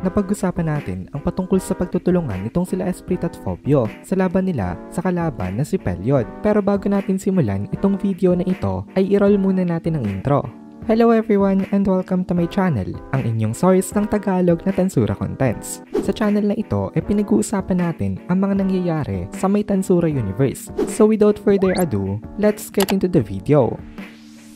napag-usapan natin ang patungkol sa pagtutulungan nitong sila Esprit at Fobio sa laban nila sa kalaban na si Peliod. Pero bago natin simulan itong video na ito ay i-roll muna natin ang intro. Hello everyone and welcome to my channel, ang inyong source ng Tagalog na Tensura Contents. Sa channel na ito ay pinag-uusapan natin ang mga nangyayari sa may Tensura universe. So without further ado, let's get into the video.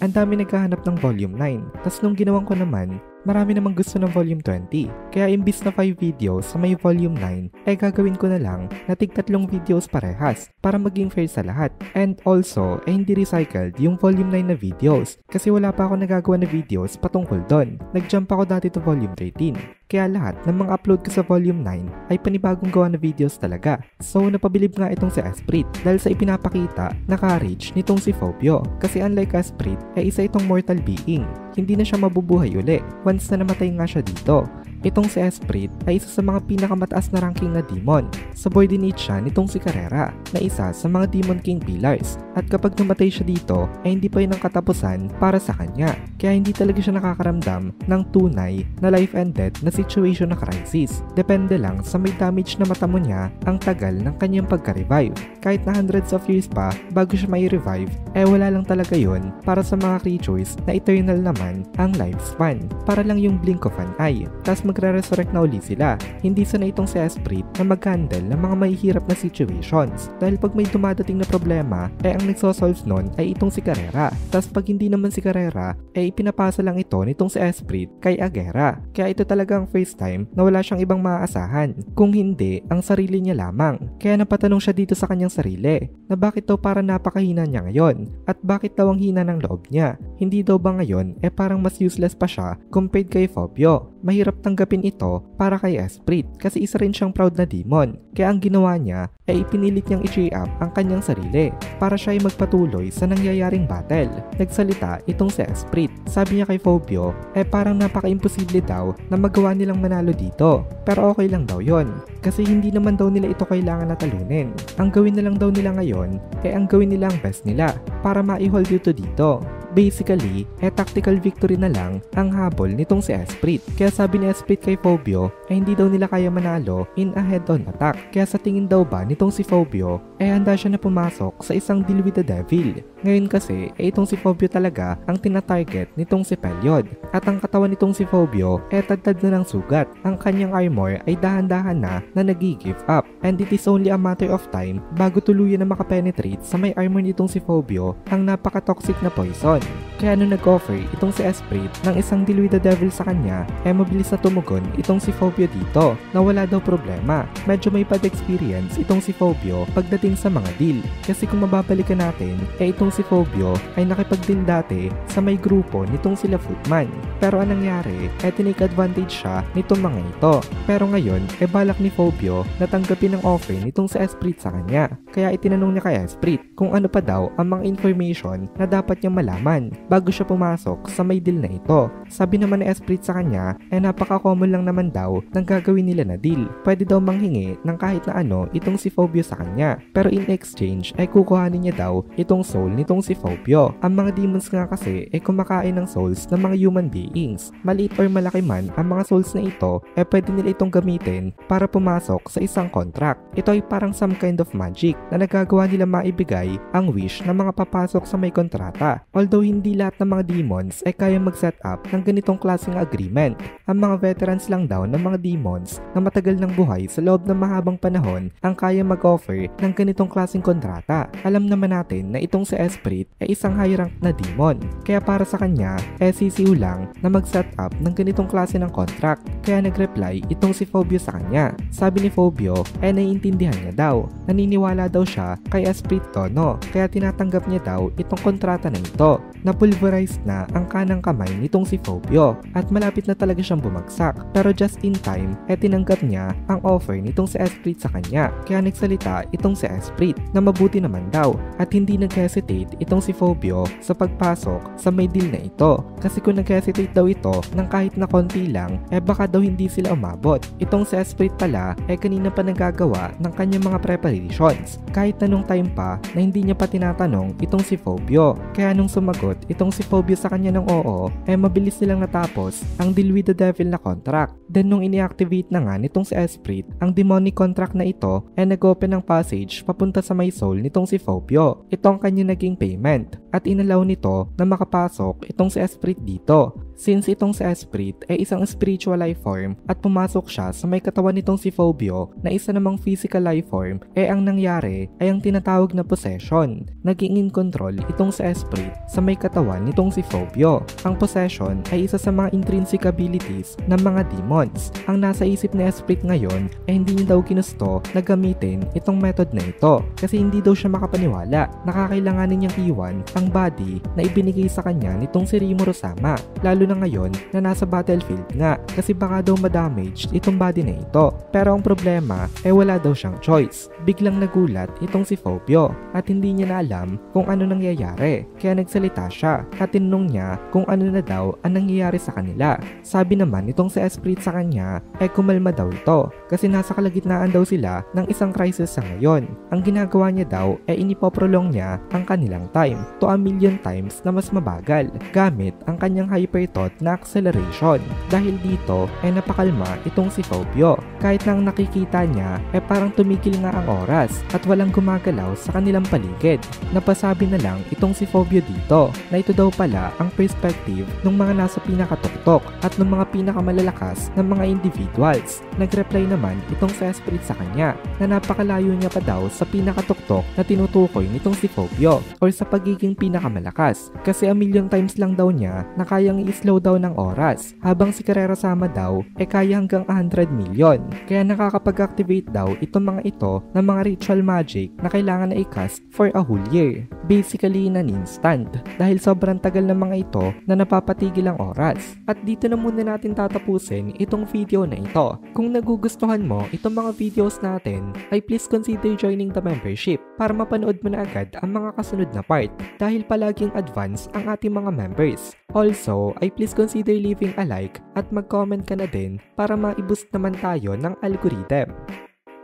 Ang dami naghahanap ng Volume 9, tas nung ginawan ko naman, marami namang gusto ng Volume 20. Kaya imbis na 5 videos sa may Volume 9, ay gagawin ko na lang na tig-3 videos parehas para maging fair sa lahat. And also, ay hindi recycled yung Volume 9 na videos kasi wala pa ako nagagawa na videos patungkol doon. Nag-jump ako dati to Volume 13. Kaya lahat ng mga upload ko sa Volume 9 ay panibagong gawa na videos talaga. So napabilib nga itong si Esprit dahil sa ipinapakita na courage nitong si Fobio. Kasi unlike Esprit, ay isa itong mortal being. Hindi na siya mabubuhay uli once na namatay nga siya dito. Itong si Esprit ay isa sa mga pinakamataas na ranking na demon. Subordinate siya nitong si Carrera na isa sa mga Demon King Pillars. At kapag namatay siya dito ay hindi pa yun ang katapusan para sa kanya. Kaya hindi talaga siya nakakaramdam ng tunay na life and death na situation na crisis. Depende lang sa may damage na mata mo niya ang tagal ng kanyang pagka-revive. Kahit na hundreds of years pa bago siya may revive, eh wala lang talaga yun para sa mga creatures na eternal naman ang lifespan. Para lang yung blink of an eye. Tas magre-resurrect na uli sila. Hindi sana itong si Esprit na mag-handle ng mga mahihirap na situations. Dahil pag may dumadating na problema, eh ang nagsosolve nun ay itong si Carrera. Tas pag hindi naman si Carrera, eh ipinapasa lang ito nitong si Esprit kay Agera. Kaya ito talaga ang first time na wala siyang ibang maaasahan. Kung hindi, ang sarili niya lamang. Kaya napatanong siya dito sa kanyang sarili na bakit daw para napakahina niya ngayon at bakit daw ang hina ng loob niya. Hindi daw ba ngayon eh parang mas useless pa siya compared kay Fobio. Mahirap tanggapin ito para kay Esprit kasi isa rin siyang proud na demon. Kaya ang ginawa niya ay ipinilit niyang i-cheer up ang kanyang sarili para siya ay magpatuloy sa nangyayaring battle. Nagsalita itong si Esprit. Sabi niya kay Fobio eh parang napaka-imposible daw na magawa nilang manalo dito. Pero okay lang daw yon kasi hindi naman daw nila ito kailangan na talunin. Ang gawin na lang daw nila ngayon ay ang gawin nila ang best nila para ma-hold dito. Basically, tactical victory na lang ang habol nitong si Esprit. Kaya sabi ni Esprit kay Fobio ay hindi daw nila kaya manalo in a head-on attack. Kaya sa tingin daw ba nitong si Fobio ay handa siya na pumasok sa isang deal with the devil. Ngayon kasi itong si Fobio talaga ang tina-target nitong si Peliod. At ang katawan nitong si Fobio ay tagtad na ng sugat. Ang kanyang armor ay dahan-dahan na nag-give up. And it is only a matter of time bago tuluyan na makapenetrate sa may armor nitong si Fobio ang napaka-toxic na poison. Kaya nung nag-offer itong si Esprit ng isang deal with the devil sa kanya, ay mabilis na tumugon itong si Fobio dito na wala daw problema. Medyo may bad experience itong si Fobio pagdating sa mga deal. Kasi kung mababalikan natin, itong si Fobio ay nakipag-deal dati sa may grupo nitong sila Footman. Pero anong nangyari, tinake advantage siya nitong mga ito. Pero ngayon, balak ni Fobio na tanggapin ang offer nitong si Esprit sa kanya. Kaya itinanong niya kay Esprit kung ano pa daw ang mga information na dapat niyang malaman bago siya pumasok sa may deal na ito. Sabi naman ni Esprit sa kanya napaka-common lang naman daw ng gagawin nila na deal. Pwede daw manghingi ng kahit na ano itong si Fobio sa kanya. Pero in exchange ay kukuhanin niya daw itong soul nitong si Fobio. Ang mga demons nga kasi ay kumakain ng souls ng mga human beings. Maliit or malaki man ang mga souls na ito pwede nila itong gamitin para pumasok sa isang contract. Ito ay parang some kind of magic na nagagawa nila maibigay ang wish ng mga papasok sa may kontrata. Although hindi lahat ng mga demons ay kaya mag-set up ng ganitong klaseng agreement. Ang mga veterans lang daw ng mga demons na matagal ng buhay sa loob ng mahabang panahon ang kaya mag-offer ng ganitong klaseng kontrata. Alam naman natin na itong si Esprit ay isang high rank na demon. Kaya para sa kanya, sisiw lang na mag-set up ng ganitong klase ng contract. Kaya nag-reply itong si Fobio sa kanya. Sabi ni Fobio naiintindihan niya daw. Naniniwala daw siya kay Esprit Tono. Kaya tinatanggap niya daw itong kontrata na ito. Napulverized na ang kanang kamay nitong si Fobio at malapit na talaga siyang bumagsak. Pero just in time, tinanggap niya ang offer nitong si Esprit sa kanya. Kaya nagsalita itong si Esprit na mabuti naman daw at hindi nag-hesitate itong si Fobio sa pagpasok sa may deal na ito. Kasi kung nag-hesitate daw ito ng kahit na konti lang, baka daw hindi sila umabot. Itong si Esprit pala kanina pa nagagawa ng kanyang mga preparations. Kahit na nung time pa na hindi niya pa tinatanong itong si Fobio. Kaya nung sumagot itong si Fobio sa kanya ng oo, mabilis matapos nilang natapos ang Deal with the Devil na contract. Then nung ini-activate na nga nitong si Esprit ang demonic contract na ito, ay nag-open ng passage papunta sa may soul nitong si Fobio. Ito ang kanya naging payment at inalaw nito na makapasok itong si Esprit dito. Since itong si Esprit ay isang spiritual life form at pumasok siya sa may katawan nitong si Fobio na isa namang physical life form, ang nangyari ay ang tinatawag na possession. Naging in control itong si Esprit sa may katawan nitong si Fobio. Ang possession ay isa sa mga intrinsic abilities ng mga demons. Ang nasa isip ni Esprit ngayon ay hindi niya daw ginusto na gamitin itong method na ito kasi hindi daw siya makapaniwala na kakailanganin niyang iwan ang body na ibinigay sa kanya nitong si Rimuru Sama, lalo na ngayon na nasa battlefield nga kasi baka daw madamage itong body na ito. Pero ang problema ay wala daw siyang choice. Biglang nagulat itong si Fobio at hindi niya na alam kung ano nangyayari, kaya nagsalita siya at tinanong niya kung ano na daw ang nangyayari sa kanila. Sabi naman itong si Esprit sa kanya ay kumalma daw ito kasi nasa kalagitnaan daw sila ng isang crisis sa ngayon. Ang ginagawa niya daw ay inipoprolong niya ang kanilang time to 1,000,000 times na mas mabagal gamit ang kanyang hyperthought na acceleration. Dahil dito ay napakalma itong si Fobio. Kahit na ang nakikita niya ay parang tumigil nga ang oras at walang gumagalaw sa kanilang paligid. Napasabi na lang itong si Fobio dito na ito daw pala ang perspective ng mga nasa pinakatuktok at ng mga pinakamalalakas ng mga individuals. Nagreply naman itong si Esprit sa kanya na napakalayo niya pa daw sa pinakatuktok na tinutukoy nitong si Fobio or sa pagiging pinakamalakas kasi 1,000,000 times lang daw niya na kayang i-slow down ng oras habang si Carrera Sama daw ay kaya hanggang 100,000,000. Kaya nakakapag-activate daw itong mga ito ng mga ritual magic na kailangan na i-cast for a whole year. Basically in an instant dahil sobrang tagal ng mga ito na napapatigil ang oras. At dito na muna natin tatapusin itong video na ito. Kung nagugustuhan mo itong mga videos natin ay please consider joining the membership para mapanood mo na agad ang mga kasunod na part dahil palaging advance ang ating mga members. Also ay please consider leaving a like at mag-comment ka na din para ma-boost naman tayo ng algorithm.